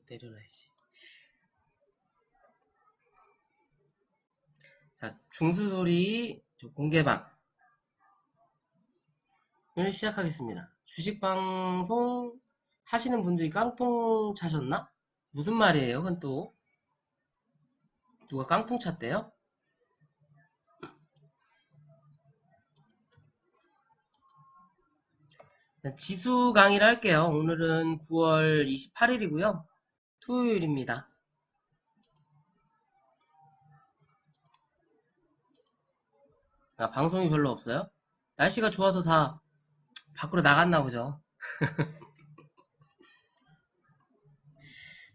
내려놔야지. 자, 중수소리 공개방을 시작하겠습니다. 주식방송 하시는 분들이 깡통 차셨나? 무슨 말이에요? 그건 또 누가 깡통 찼대요? 지수 강의를 할게요. 오늘은 9월 28일이고요. 토요일입니다. 방송이 별로 없어요? 날씨가 좋아서 다 밖으로 나갔나 보죠.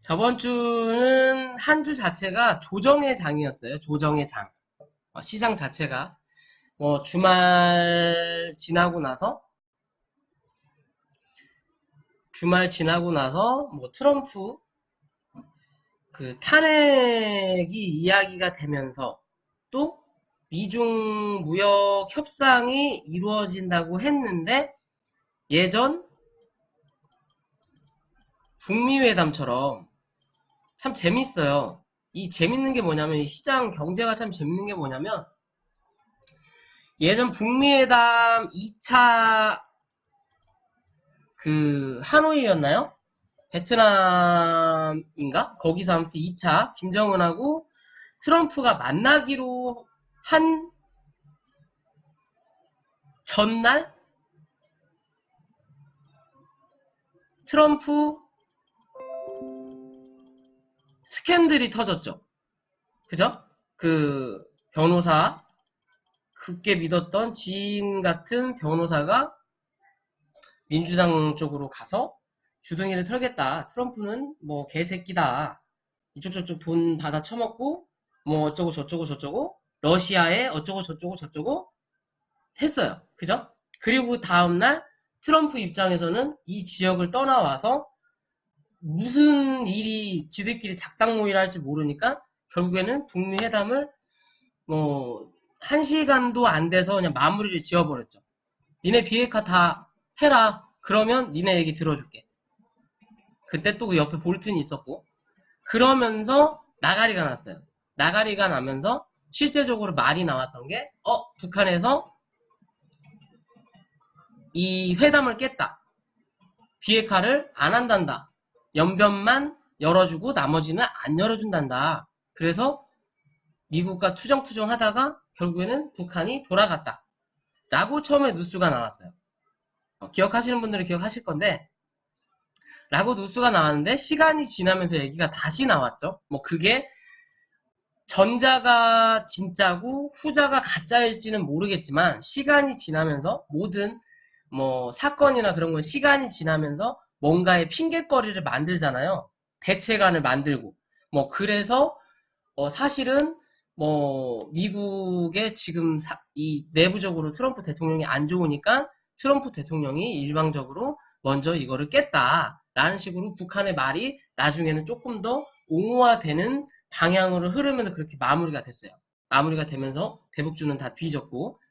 저번 주는 한 주 자체가 조정의 장이었어요. 조정의 장. 시장 자체가 주말 지나고 나서 트럼프 그 탄핵이 이야기가 되면서 또 미중 무역 협상이 이루어진다고 했는데 예전 북미 회담처럼 참 재밌어요. 이 재밌는 게 뭐냐면 이 시장 경제가 참 재밌는 게 뭐냐면 예전 북미 회담 2차 그 하노이였나요? 베트남인가? 거기서 아무튼 2차 김정은하고 트럼프가 만나기로 한 전날 트럼프 스캔들이 터졌죠. 그죠? 그 변호사 굳게 믿었던 지인 같은 변호사가 민주당 쪽으로 가서 주둥이를 털겠다. 트럼프는 뭐 개새끼다. 이쪽 저쪽 돈 받아 처먹고 뭐 어쩌고 저쩌고 러시아에 어쩌고 저쩌고 했어요. 그죠? 그리고 다음날 트럼프 입장에서는 이 지역을 떠나와서 무슨 일이 지들끼리 작당모의를 할지 모르니까 결국에는 북미 회담을 뭐 1시간도 안 돼서 그냥 마무리를 지어버렸죠. 니네 비핵화 다 해라. 그러면 니네 얘기 들어줄게. 그때 또 그 옆에 볼튼이 있었고 그러면서 나가리가 났어요. 나가리가 나면서 실제적으로 말이 나왔던 게 북한에서 이 회담을 깼다. 비핵화를 안 한단다. 연변만 열어주고 나머지는 안 열어준단다. 그래서 미국과 투정투정 하다가 결국에는 북한이 돌아갔다. 라고 처음에 뉴스가 나왔어요. 기억하시는 분들은 기억하실 건데 라고 뉴스가 나왔는데 시간이 지나면서 얘기가 다시 나왔죠. 뭐 그게 전자가 진짜고 후자가 가짜일지는 모르겠지만 시간이 지나면서 모든 뭐 사건이나 그런 건 시간이 지나면서 뭔가의 핑곗거리를 만들잖아요. 대책안을 만들고 뭐 그래서 사실은 뭐 미국의 지금 이 내부적으로 트럼프 대통령이 안 좋으니까 트럼프 대통령이 일방적으로 먼저 이거를 깼다라는 식으로 북한의 말이 나중에는 조금 더 옹호화되는 방향으로 흐르면서 그렇게 마무리가 됐어요. 마무리가 되면서 대북주는 다 뒤졌고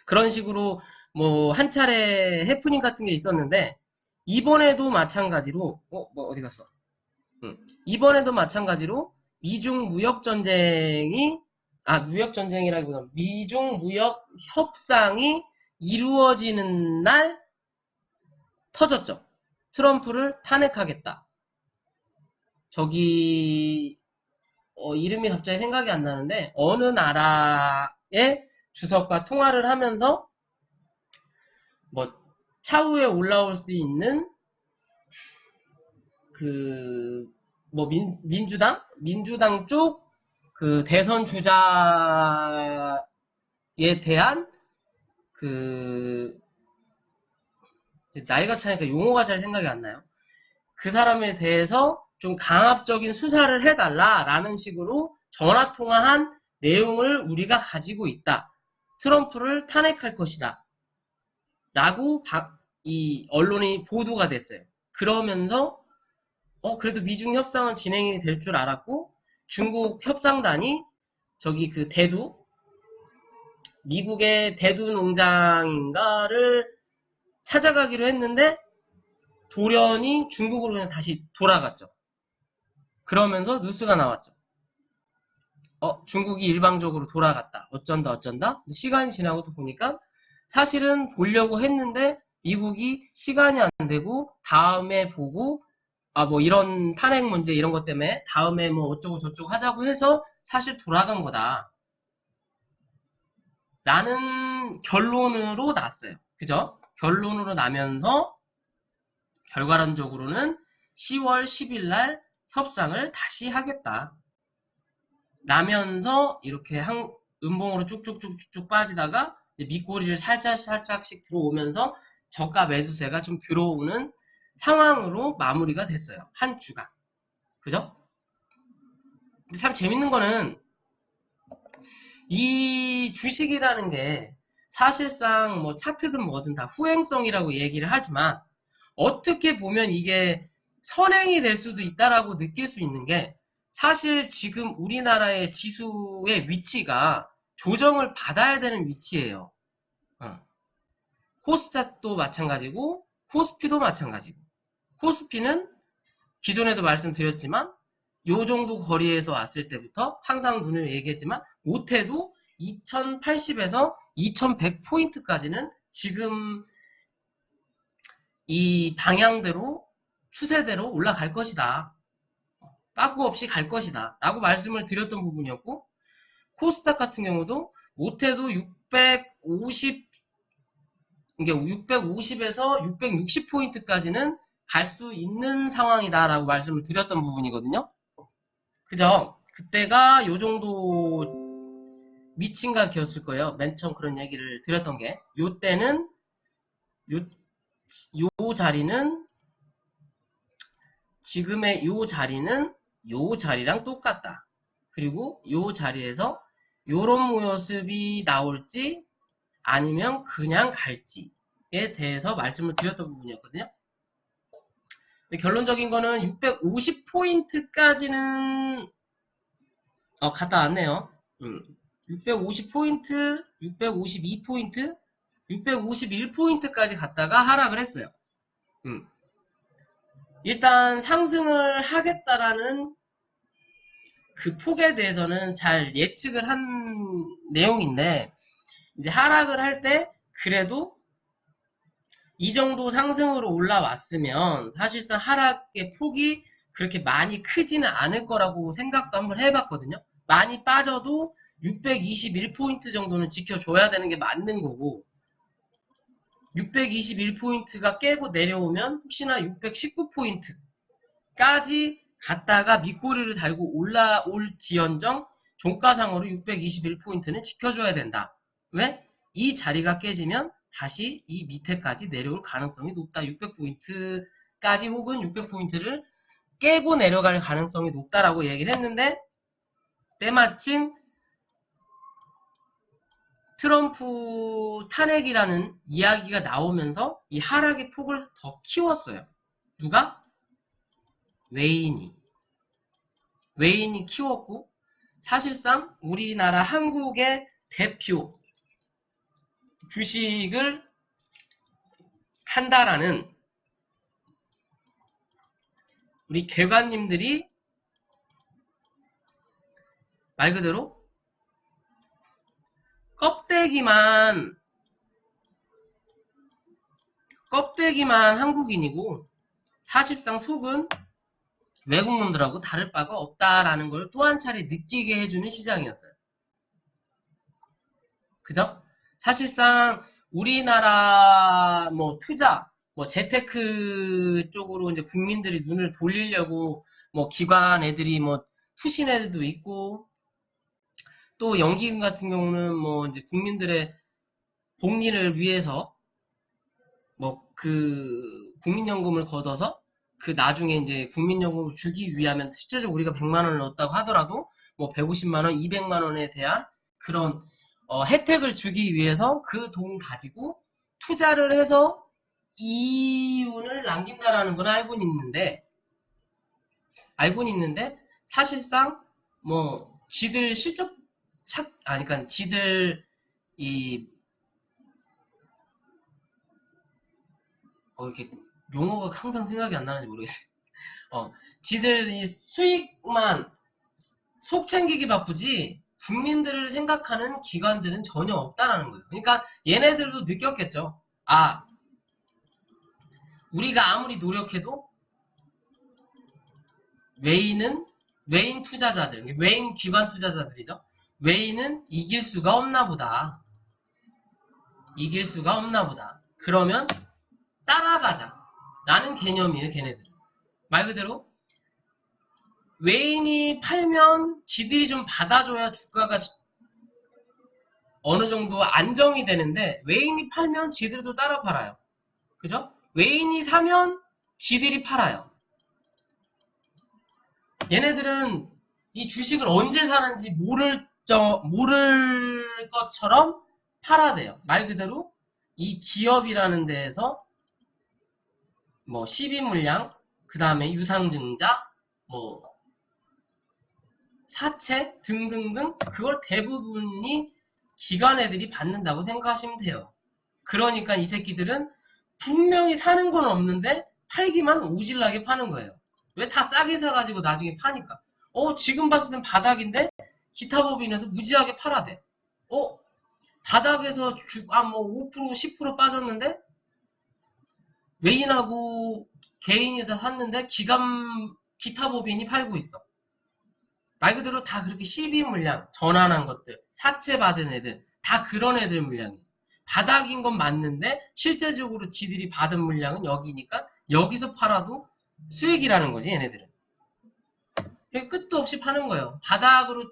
그런 식으로 뭐 한 차례 해프닝 같은 게 있었는데 이번에도 마찬가지로 어디 갔어? 이번에도 마찬가지로 미중 무역전쟁이 무역전쟁이라기보다 미중 무역 협상이 이루어지는 날 터졌죠. 트럼프를 탄핵하겠다. 저기 이름이 갑자기 생각이 안 나는데 어느 나라의 주석과 통화를 하면서 뭐 차후에 올라올 수 있는 그 뭐 민주당 쪽 그 대선 주자에 대한 그 나이가 차니까 용어가 잘 생각이 안 나요. 그 사람에 대해서 좀 강압적인 수사를 해달라라는 식으로 전화통화한 내용을 우리가 가지고 있다. 트럼프를 탄핵할 것이다. 라고 이 언론이 보도가 됐어요. 그러면서 그래도 미중 협상은 진행이 될 줄 알았고 중국 협상단이 저기 그 미국의 대두 농장인가를 찾아가기로 했는데 돌연히 중국으로 그냥 다시 돌아갔죠. 그러면서 뉴스가 나왔죠. 중국이 일방적으로 돌아갔다. 어쩐다, 어쩐다. 시간이 지나고 또 보니까 사실은 보려고 했는데 미국이 시간이 안 되고 다음에 보고 뭐 이런 탄핵 문제 이런 것 때문에 다음에 뭐 어쩌고 저쩌고 하자고 해서 사실 돌아간 거다. 라는 결론으로 났어요. 그죠? 결론으로 나면서 결과론적으로는 10월 10일 날 협상을 다시 하겠다. 라면서 이렇게 음봉으로 쭉쭉쭉쭉 빠지다가 밑꼬리를 살짝씩 들어오면서 저가 매수세가 좀 들어오는 상황으로 마무리가 됐어요. 한 주가. 그죠? 근데 참 재밌는 거는 이 주식이라는 게 사실상 뭐 차트든 뭐든 다 후행성이라고 얘기를 하지만 어떻게 보면 이게 선행이 될 수도 있다라고 느낄 수 있는 게 사실 지금 우리나라의 지수의 위치가 조정을 받아야 되는 위치예요. 코스닥도 마찬가지고 코스피도 마찬가지고 코스피는 기존에도 말씀드렸지만 요 정도 거리에서 왔을 때부터 항상 눈을 얘기했지만 못해도 2080에서 2100포인트까지는 지금 이 방향대로 추세대로 올라갈 것이다. 빠꾸 없이 갈 것이다. 라고 말씀을 드렸던 부분이었고 코스닥 같은 경우도 못해도 650에서 660포인트까지는 갈 수 있는 상황이다 라고 말씀을 드렸던 부분이거든요. 그죠? 그때가 요 정도 미친각이었을 거예요. 맨 처음 그런 얘기를 드렸던 게. 요 때는 요 자리는 지금의 요 자리는 요 자리랑 똑같다. 그리고 요 자리에서 요런 모습이 나올지 아니면 그냥 갈지에 대해서 말씀을 드렸던 부분이었거든요. 결론적인 거는 650포인트까지는 갔다 왔네요. 650포인트, 652포인트, 651포인트까지 갔다가 하락을 했어요. 일단 상승을 하겠다라는 그 폭에 대해서는 잘 예측을 한 내용인데 이제 하락을 할 때 그래도 이 정도 상승으로 올라왔으면 사실상 하락의 폭이 그렇게 많이 크지는 않을 거라고 생각도 한번 해봤거든요. 많이 빠져도 621포인트 정도는 지켜줘야 되는 게 맞는 거고 621포인트가 깨고 내려오면 혹시나 619포인트까지 갔다가 밑꼬리를 달고 올라올 지연정 종가상으로 621포인트는 지켜줘야 된다. 왜? 이 자리가 깨지면 다시 이 밑에까지 내려올 가능성이 높다. 600포인트까지 혹은 600포인트를 깨고 내려갈 가능성이 높다라고 얘기를 했는데 때마침 트럼프 탄핵이라는 이야기가 나오면서 이 하락의 폭을 더 키웠어요. 누가? 외인이 키웠고 사실상 우리나라 한국의 대표 주식을 한다라는 우리 괴관님들이 말 그대로 껍데기만 한국인이고 사실상 속은 외국놈들하고 다를 바가 없다라는 걸 또 한 차례 느끼게 해주는 시장이었어요. 그죠? 사실상 우리나라 뭐 투자, 뭐 재테크 쪽으로 이제 국민들이 눈을 돌리려고 뭐 기관 애들이 뭐 투신 애들도 있고 또 연기금 같은 경우는 뭐 이제 국민들의 복리를 위해서 뭐 그 국민연금을 걷어서 그 나중에 이제 국민연금을 주기 위하면 실제적으로 우리가 100만 원을 넣었다고 하더라도 뭐 150만 원, 200만 원에 대한 그런 혜택을 주기 위해서 그 돈 가지고 투자를 해서 이윤을 남긴다라는 건 알고는 있는데 사실상 뭐 지들 실적 그러니까 지들 이렇게 용어가 항상 생각이 안 나는지 모르겠어요. 지들이 수익만 속 챙기기 바쁘지 국민들을 생각하는 기관들은 전혀 없다라는 거예요. 그러니까 얘네들도 느꼈겠죠. 아, 우리가 아무리 노력해도 외인 투자자들, 외인 기관 투자자들이죠. 외인은 이길 수가 없나 보다. 이길 수가 없나 보다. 그러면 따라가자 라는 개념이에요. 걔네들은. 말 그대로 외인이 팔면 지들이 좀 받아줘야 주가가 어느 정도 안정이 되는데 외인이 팔면 지들도 따라 팔아요. 그죠? 외인이 사면 지들이 팔아요. 얘네들은 이 주식을 언제 사는지 모를 것처럼 팔아대요. 말 그대로 이 기업이라는 데에서 뭐 12물량, 그 다음에 유상증자, 뭐 사채 등등등 그걸 대부분이 기관 애들이 받는다고 생각하시면 돼요. 그러니까 이 새끼들은 분명히 사는 건 없는데 팔기만 오질나게 파는 거예요. 왜 다 싸게 사가지고 나중에 파니까. 지금 봤을 땐 바닥인데 기타 법인에서 무지하게 팔아대. 바닥에서 뭐 5%, 10% 빠졌는데 외인하고 개인이 다 샀는데 기타 법인이 팔고 있어. 말 그대로 다 그렇게 12물량, 전환한 것들, 사채 받은 애들, 다 그런 애들 물량이에요. 바닥인 건 맞는데 실제적으로 지들이 받은 물량은 여기니까 여기서 팔아도 수익이라는 거지 얘네들은. 끝도 없이 파는 거예요. 바닥으로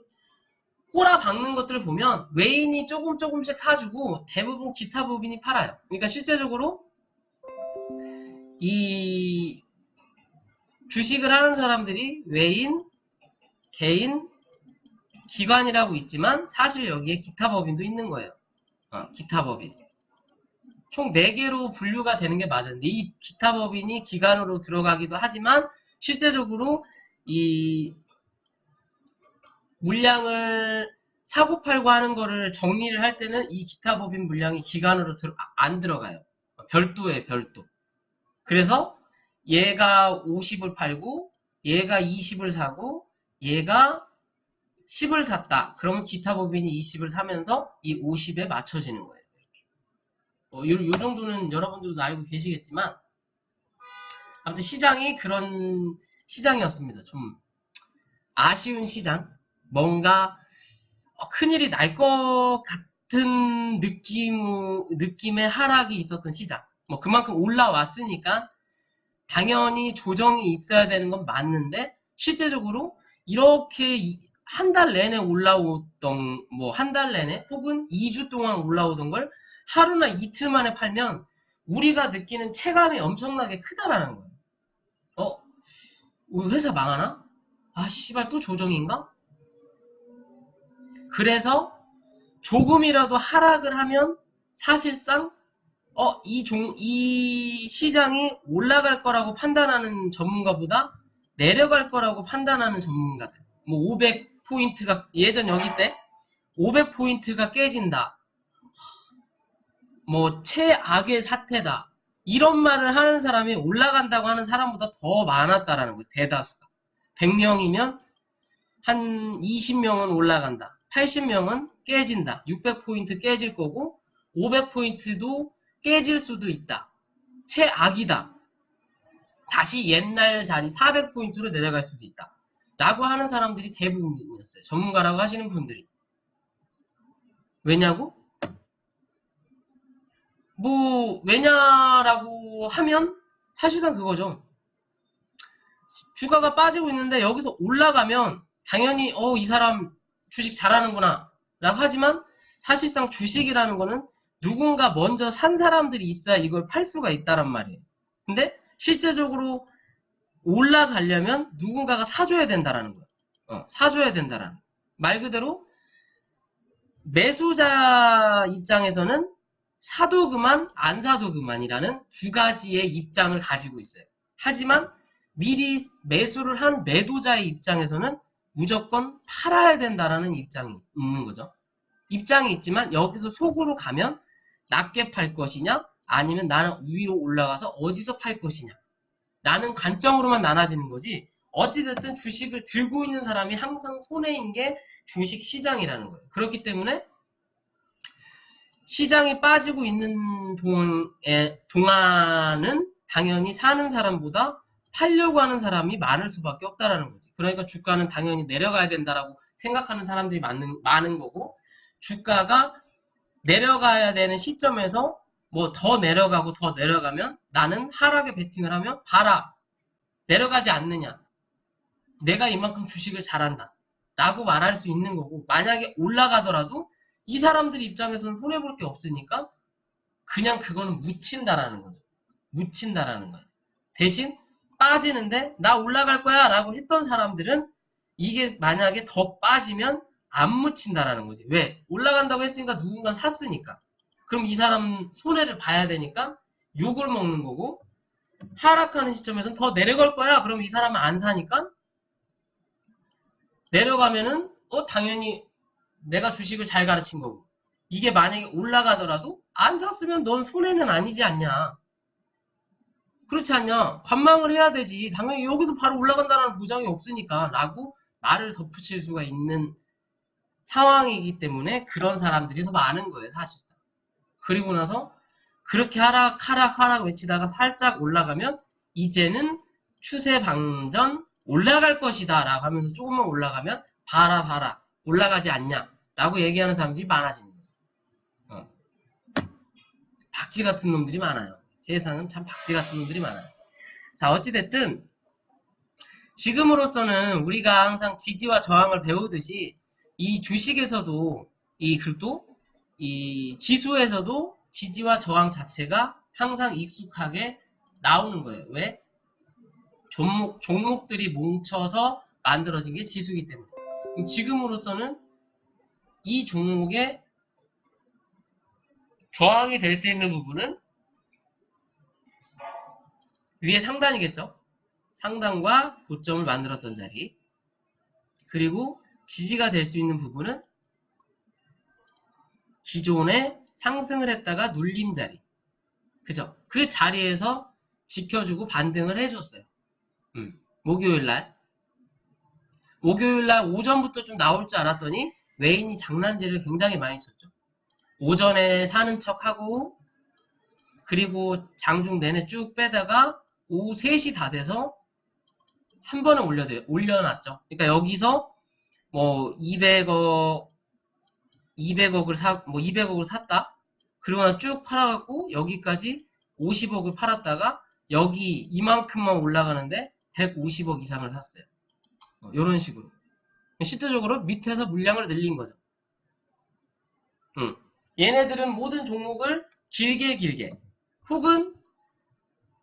꼬라박는 것들을 보면 외인이 조금씩 사주고 대부분 기타 법인이 팔아요. 그러니까 실제적으로 이 주식을 하는 사람들이 외인, 개인, 기관이라고 있지만 사실 여기에 기타 법인도 있는 거예요. 기타 법인. 총 4개로 분류가 되는 게 맞은데 이 기타 법인이 기관으로 들어가기도 하지만 실제적으로 이 물량을 사고 팔고 하는 거를 정리를 할 때는 이 기타 법인 물량이 기관으로 안 들어가요. 별도예요, 별도. 그래서 얘가 50을 팔고 얘가 20을 사고 얘가 10을 샀다. 그러면 기타 법인이 20을 사면서 이 50에 맞춰지는 거예요. 요 정도는 여러분들도 알고 계시겠지만 아무튼 시장이 그런 시장이었습니다. 좀 아쉬운 시장. 뭔가 큰일이 날 것 같은 느낌의 하락이 있었던 시장. 뭐 그만큼 올라왔으니까 당연히 조정이 있어야 되는 건 맞는데 실제적으로 이렇게 한 달 내내 올라오던 뭐 한 달 내내 혹은 2주 동안 올라오던 걸 하루나 이틀 만에 팔면 우리가 느끼는 체감이 엄청나게 크다라는 거예요. 회사 망하나? 씨발 또 조정인가? 그래서 조금이라도 하락을 하면 사실상 이 시장이 올라갈 거라고 판단하는 전문가보다 내려갈 거라고 판단하는 전문가들. 뭐 500포인트가 예전 여기 때 500포인트가 깨진다. 뭐 최악의 사태다. 이런 말을 하는 사람이 올라간다고 하는 사람보다 더 많았다라는 거예요. 대다수가. 100명이면 한 20명은 올라간다. 80명은 깨진다. 600포인트 깨질 거고 500포인트도 깨질 수도 있다. 최악이다. 다시 옛날 자리 400포인트로 내려갈 수도 있다. 라고 하는 사람들이 대부분이었어요. 전문가라고 하시는 분들이. 왜냐고? 왜냐라고 하면 사실상 그거죠. 주가가 빠지고 있는데 여기서 올라가면 당연히 이 사람 주식 잘하는구나 라고 하지만 사실상 주식이라는 거는 누군가 먼저 산 사람들이 있어야 이걸 팔 수가 있다란 말이에요. 근데 실제적으로 올라가려면 누군가가 사줘야 된다라는 거예요. 사줘야 된다라는 거예요. 말 그대로 매수자 입장에서는 사도 그만 안 사도 그만이라는 두 가지의 입장을 가지고 있어요. 하지만 미리 매수를 한 매도자의 입장에서는 무조건 팔아야 된다라는 입장이 있는 거죠. 입장이 있지만 여기서 속으로 가면 낮게 팔 것이냐 아니면 나는 위로 올라가서 어디서 팔 것이냐 라는 관점으로만 나눠지는 거지, 어찌됐든 주식을 들고 있는 사람이 항상 손해인 게 주식 시장이라는 거예요. 그렇기 때문에 시장이 빠지고 있는 동안은 당연히 사는 사람보다 팔려고 하는 사람이 많을 수밖에 없다라는 거지. 그러니까 주가는 당연히 내려가야 된다라고 생각하는 사람들이 많은 거고, 주가가 내려가야 되는 시점에서 뭐 더 내려가고 더 내려가면 나는 하락에 베팅을 하면 봐라, 내려가지 않느냐, 내가 이만큼 주식을 잘한다 라고 말할 수 있는 거고, 만약에 올라가더라도 이 사람들 입장에서는 손해볼 게 없으니까 그냥 그거는 묻힌다라는 거죠. 묻힌다라는 거예요. 대신 빠지는데 나 올라갈 거야 라고 했던 사람들은 이게 만약에 더 빠지면 안 묻힌다라는 거지. 왜? 올라간다고 했으니까 누군가 샀으니까. 그럼 이 사람 손해를 봐야 되니까 욕을 먹는 거고, 하락하는 시점에서는 더 내려갈 거야. 그럼 이 사람은 안 사니까 내려가면은 당연히 내가 주식을 잘 가르친 거고, 이게 만약에 올라가더라도 안 샀으면 넌 손해는 아니지 않냐. 그렇지 않냐. 관망을 해야 되지. 당연히 여기도 바로 올라간다는 보장이 없으니까 라고 말을 덧붙일 수가 있는 상황이기 때문에 그런 사람들이 더 많은 거예요, 사실상. 그리고 나서 그렇게 하락 외치다가 살짝 올라가면 이제는 추세 방전 올라갈 것이다 라고 하면서 조금만 올라가면 봐라 올라가지 않냐 라고 얘기하는 사람들이 많아지는 거죠. 박쥐 같은 놈들이 많아요. 세상은 참 박쥐 같은 놈들이 많아요. 자, 어찌됐든 지금으로서는 우리가 항상 지지와 저항을 배우듯이 이 주식에서도 그리고 이 지수에서도 지지와 저항 자체가 항상 익숙하게 나오는 거예요. 왜? 종목들이 뭉쳐서 만들어진 게 지수이기 때문에. 지금으로서는 이 종목의 저항이 될 수 있는 부분은 위에 상단이겠죠. 상단과 고점을 만들었던 자리. 그리고 지지가 될 수 있는 부분은 기존에 상승을 했다가 눌린 자리. 그죠? 그 자리에서 지켜주고 반등을 해줬어요. 목요일날 오전부터 좀 나올 줄 알았더니 외인이 장난질을 굉장히 많이 쳤죠. 오전에 사는 척하고, 그리고 장중 내내 쭉 빼다가 오후 3시 다 돼서 한 번에 올려놨죠. 그러니까 여기서 뭐 200억을 샀다. 그러고 나서 쭉 팔아갖고 여기까지 50억을 팔았다가 여기 이만큼만 올라가는데 150억 이상을 샀어요. 이런 식으로. 실질적으로 밑에서 물량을 늘린 거죠. 얘네들은 모든 종목을 길게 혹은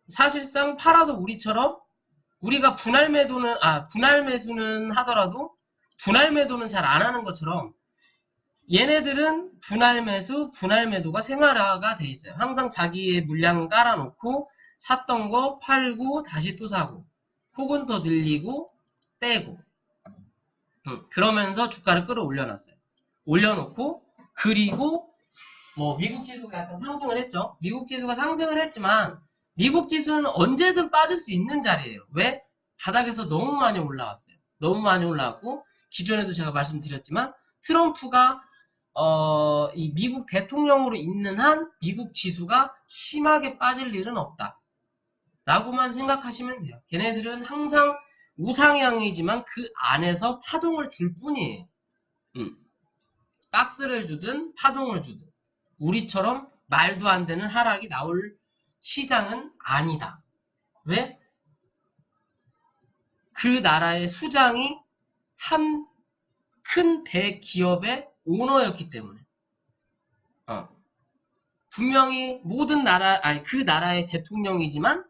사실상 팔아도 우리처럼 우리가 분할 매수는 하더라도 분할 매도는 잘 안 하는 것처럼 얘네들은 분할 매도가 생활화가 돼 있어요. 항상 자기의 물량을 깔아놓고 샀던 거 팔고 다시 또 사고 혹은 더 늘리고 빼고 그러면서 주가를 끌어올려놨어요. 올려놓고, 그리고 뭐 미국 지수가 약간 상승을 했죠. 미국 지수가 상승을 했지만 미국 지수는 언제든 빠질 수 있는 자리예요. 왜? 바닥에서 너무 많이 올라왔어요. 너무 많이 올라왔고, 기존에도 제가 말씀드렸지만 트럼프가 이 미국 대통령으로 있는 한 미국 지수가 심하게 빠질 일은 없다 라고만 생각하시면 돼요. 걔네들은 항상 우상향이지만 그 안에서 파동을 줄 뿐이에요. 박스를 주든 파동을 주든 우리처럼 말도 안 되는 하락이 나올 시장은 아니다. 왜? 그 나라의 수장이 한 큰 대기업의 오너였기 때문에. 분명히 그 나라의 대통령이지만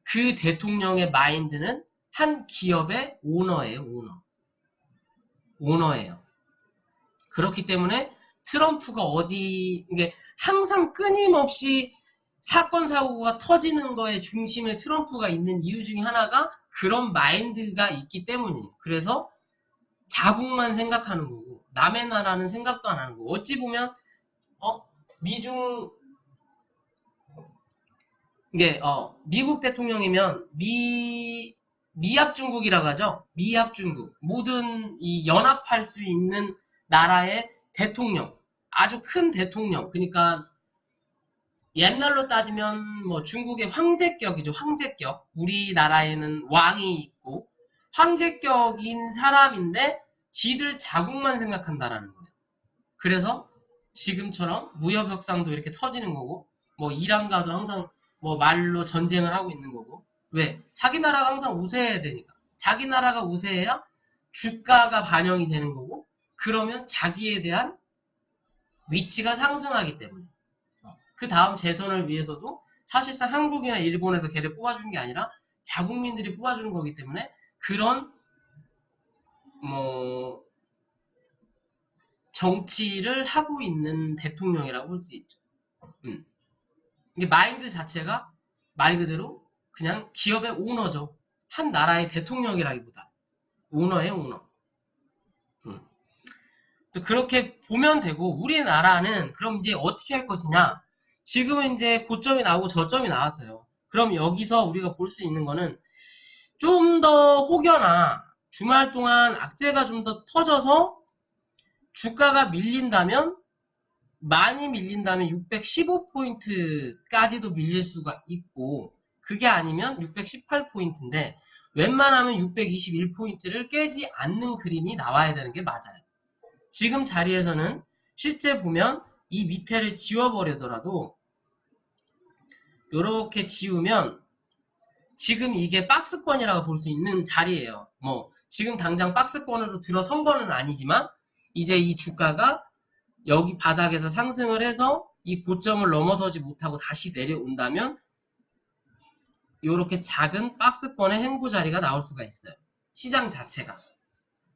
그 대통령의 마인드는 한 기업의 오너예요. 오너예요. 그렇기 때문에 트럼프가 이게 항상 끊임없이 사건 사고가 터지는 거에 중심에 트럼프가 있는 이유 중에 하나가 그런 마인드가 있기 때문이에요. 그래서 자국만 생각하는 거고 남의 나라는 생각도 안 하는 거고, 어찌 보면 미중 이게 미국 대통령이면 미합 중국이라고 하죠. 미합 중국. 모든 이 연합할 수 있는 나라의 대통령. 아주 큰 대통령. 그러니까 옛날로 따지면 뭐 중국의 황제격이죠. 황제격. 우리나라에는 왕이 있고 황제격인 사람인데 지들 자국만 생각한다라는 거예요. 그래서 지금처럼 무역 협상도 이렇게 터지는 거고 뭐 이란과도 항상 뭐 말로 전쟁을 하고 있는 거고. 왜? 자기 나라가 항상 우세해야 되니까. 자기 나라가 우세해야 주가가 반영이 되는 거고, 그러면 자기에 대한 위치가 상승하기 때문에. 그 다음 재선을 위해서도 사실상 한국이나 일본에서 걔를 뽑아주는 게 아니라 자국민들이 뽑아주는 거기 때문에 그런 뭐 정치를 하고 있는 대통령이라고 볼 수 있죠. 이게 마인드 자체가 말 그대로 그냥 기업의 오너죠. 한 나라의 대통령이라기보다 오너의 오너. 그렇게 보면 되고, 우리나라는 그럼 이제 어떻게 할 것이냐? 지금은 이제 고점이 나오고 저점이 나왔어요. 그럼 여기서 우리가 볼 수 있는 거는 좀 더 혹여나 주말 동안 악재가 좀 더 터져서 주가가 밀린다면, 많이 밀린다면 615포인트까지도 밀릴 수가 있고, 그게 아니면 618포인트인데 웬만하면 621포인트를 깨지 않는 그림이 나와야 되는 게 맞아요. 지금 자리에서는 실제 보면 이 밑에를 지워버리더라도 이렇게 지우면 지금 이게 박스권이라고 볼 수 있는 자리예요. 뭐 지금 당장 박스권으로 들어선 거는 아니지만 이제 이 주가가 여기 바닥에서 상승을 해서 이 고점을 넘어서지 못하고 다시 내려온다면 이렇게 작은 박스권의 횡보 자리가 나올 수가 있어요. 시장 자체가.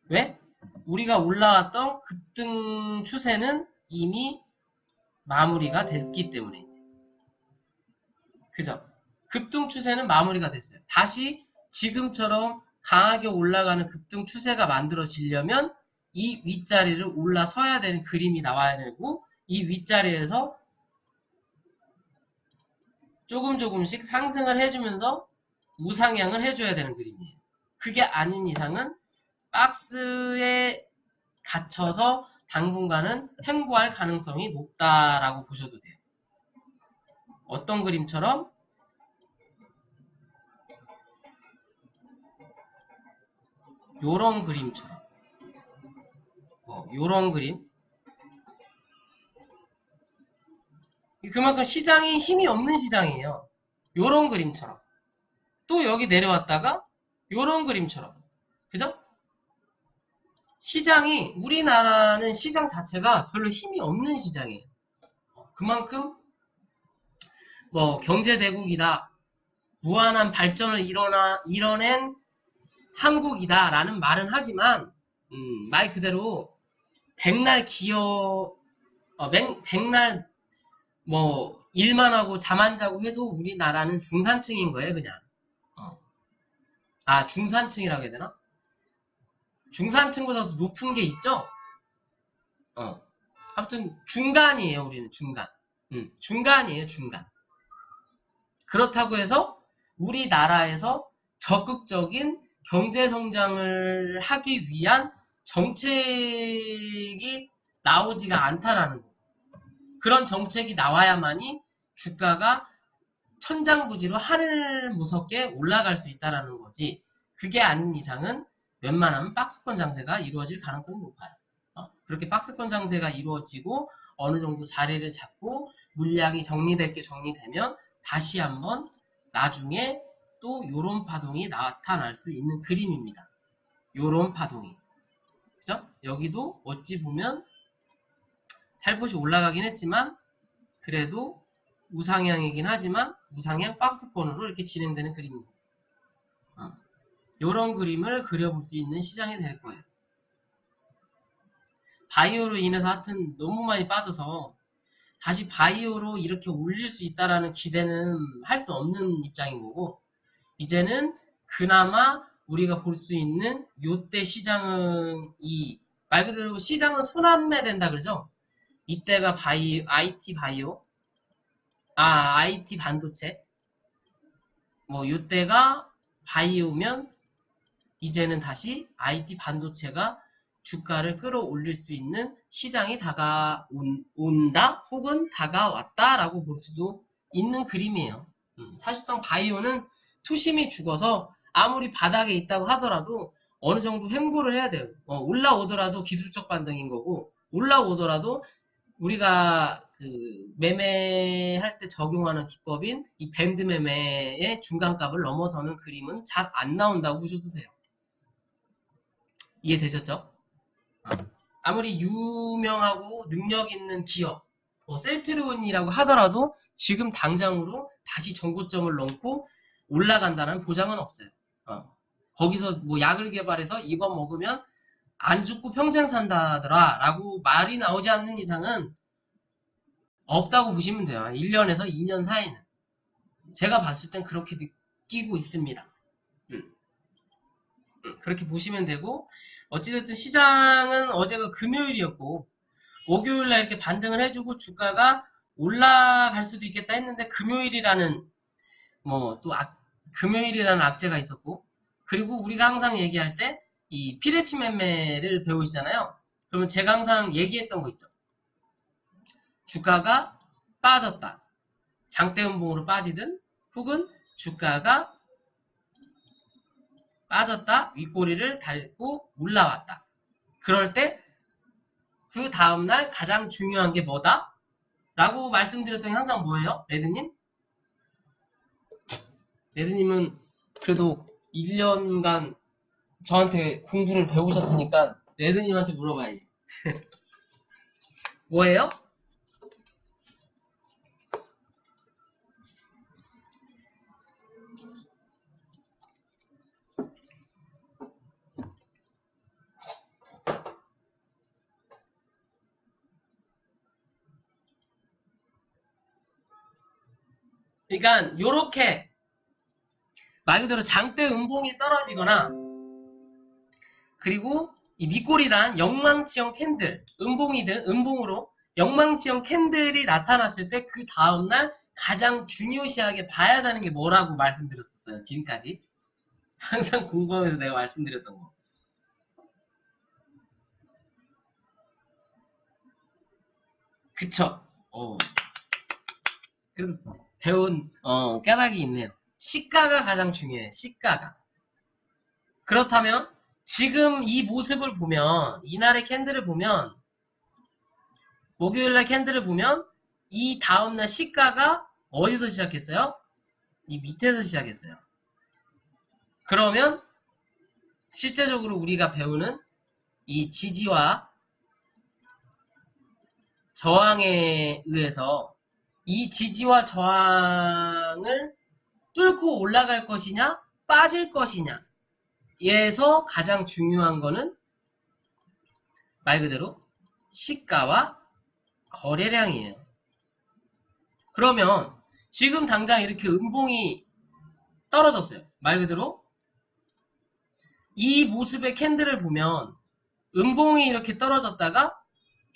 왜? 우리가 올라왔던 급등 추세는 이미 마무리가 됐기 때문에 이제. 그죠? 급등 추세는 마무리가 됐어요. 다시 지금처럼 강하게 올라가는 급등 추세가 만들어지려면 이 윗자리를 올라서야 되는 그림이 나와야 되고, 이 윗자리에서 조금씩 상승을 해주면서 우상향을 해줘야 되는 그림이에요. 그게 아닌 이상은 박스에 갇혀서 당분간은 횡보할 가능성이 높다라고 보셔도 돼요. 어떤 그림처럼? 요런 그림처럼. 요런 그림. 그만큼 시장이 힘이 없는 시장이에요. 요런 그림처럼. 또 여기 내려왔다가 요런 그림처럼. 그죠? 시장이, 우리나라는 시장 자체가 별로 힘이 없는 시장이에요. 그만큼 뭐 경제대국이다, 무한한 발전을 이뤄낸 한국이다라는 말은 하지만 말 그대로 백날 백날 뭐 일만 하고 잠 안 자고 해도 우리나라는 중산층인 거예요, 그냥. 중산층이라고 해야 되나? 중산층보다 더 높은 게 있죠? 아무튼 중간이에요, 우리는 중간. 중간이에요, 중간. 그렇다고 해서 우리나라에서 적극적인 경제성장을 하기 위한 정책이 나오지가 않다라는 거. 그런 정책이 나와야만이 주가가 천장부지로 하늘 무섭게 올라갈 수 있다라는 거지. 그게 아닌 이상은 웬만하면 박스권 장세가 이루어질 가능성이 높아요. 그렇게 박스권 장세가 이루어지고 어느 정도 자리를 잡고 물량이 정리될 게 정리되면 다시 한번 나중에 또 요런 파동이 나타날 수 있는 그림입니다. 요런 파동이. 그죠? 여기도 어찌 보면 살포시 올라가긴 했지만 그래도 우상향이긴 하지만 우상향 박스권으로 이렇게 진행되는 그림입니다. 요런 그림을 그려볼 수 있는 시장이 될 거예요. 바이오로 인해서 하여튼 너무 많이 빠져서 다시 바이오로 이렇게 올릴 수 있다라는 기대는 할 수 없는 입장인 거고, 이제는 그나마 우리가 볼 수 있는 요때 시장은 말 그대로 시장은 순환매 된다 그러죠? 이때가 IT 바이오, IT 반도체, 뭐 요때가 바이오면 이제는 다시 IT 반도체가 주가를 끌어올릴 수 있는 시장이 다가온다 혹은 다가왔다라고 볼 수도 있는 그림이에요. 사실상 바이오는 투심이 죽어서 아무리 바닥에 있다고 하더라도 어느 정도 횡보를 해야 돼요. 올라오더라도 기술적 반등인 거고, 올라오더라도 우리가 그 매매할 때 적용하는 기법인 이 밴드 매매의 중간값을 넘어서는 그림은 잘 안 나온다고 보셔도 돼요. 이해되셨죠? 아무리 유명하고 능력 있는 기업, 셀트리온이라고 하더라도 지금 당장으로 다시 전고점을 넘고 올라간다는 보장은 없어요. 거기서 뭐 약을 개발해서 이거 먹으면 안 죽고 평생 산다더라 라고 말이 나오지 않는 이상은 없다고 보시면 돼요. 1년에서 2년 사이는. 제가 봤을 땐 그렇게 느끼고 있습니다. 그렇게 보시면 되고, 어찌됐든 시장은 어제가 금요일이었고, 목요일날 이렇게 반등을 해주고 주가가 올라갈 수도 있겠다 했는데, 금요일이라는 금요일이라는 악재가 있었고, 그리고 우리가 항상 얘기할 때 이 피레치 매매를 배우시잖아요. 그러면 제가 항상 얘기했던 거 있죠. 주가가 빠졌다. 장대음봉으로 빠지든 혹은 주가가 빠졌다. 윗꼬리를 달고 올라왔다. 그럴 때 그 다음날 가장 중요한 게 뭐다? 라고 말씀드렸더니 항상 뭐예요? 레드님? 레드님은 그래도 1년간 저한테 공부를 배우셨으니까 레드님한테 물어봐야지. 뭐예요? 그러니까 요렇게 말 그대로 장대 음봉이 떨어지거나 그리고 이 밑꼬리단 영망치형 캔들, 음봉이든 음봉으로 영망치형 캔들이 나타났을 때 그 다음날 가장 중요시하게 봐야 되는 게 뭐라고 말씀드렸었어요. 지금까지. 항상 공부하면서 내가 말씀드렸던 거. 그쵸? 그래도 배운 까닭이 있네요. 시가가 가장 중요해요. 시가가. 그렇다면 지금 이 모습을 보면 이날의 캔들을 보면 목요일날 캔들을 보면 이 다음날 시가가 어디서 시작했어요? 이 밑에서 시작했어요. 그러면 실제적으로 우리가 배우는 이 지지와 저항에 의해서 이 지지와 저항을 뚫고 올라갈 것이냐 빠질 것이냐 에서 가장 중요한 거는 말 그대로 시가와 거래량이에요. 그러면 지금 당장 이렇게 음봉이 떨어졌어요. 말 그대로 이 모습의 캔들을 보면 음봉이 이렇게 떨어졌다가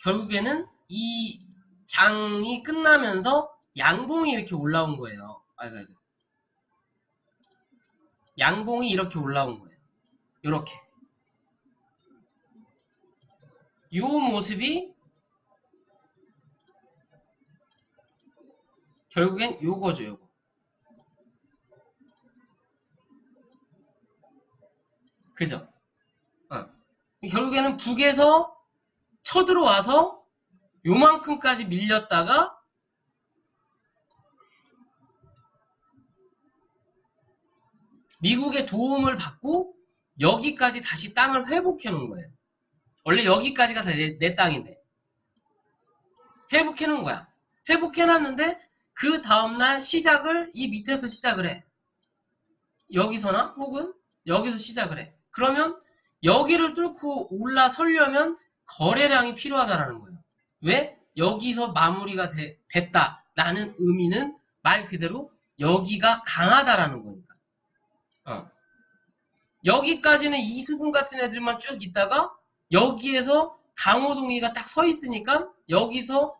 결국에는 이 장이 끝나면서 양봉이 이렇게 올라온 거예요. 양봉이 이렇게 올라온 거예요. 요렇게. 요 모습이 결국엔 요거죠, 요거. 그죠? 결국에는 북에서 쳐들어와서 요만큼까지 밀렸다가 미국의 도움을 받고 여기까지 다시 땅을 회복해 놓은 거예요. 원래 여기까지가 다 내 땅인데 회복해 놓은 거야. 회복해 놨는데 그 다음날 시작을 이 밑에서 시작을 해. 여기서나 혹은 여기서 시작을 해. 그러면 여기를 뚫고 올라서려면 거래량이 필요하다라는 거예요. 왜? 여기서 마무리가 됐다라는 의미는 말 그대로 여기가 강하다라는 거니까. 여기까지는 이수분 같은 애들만 쭉 있다가 여기에서 강호동이가 딱 서 있으니까 여기서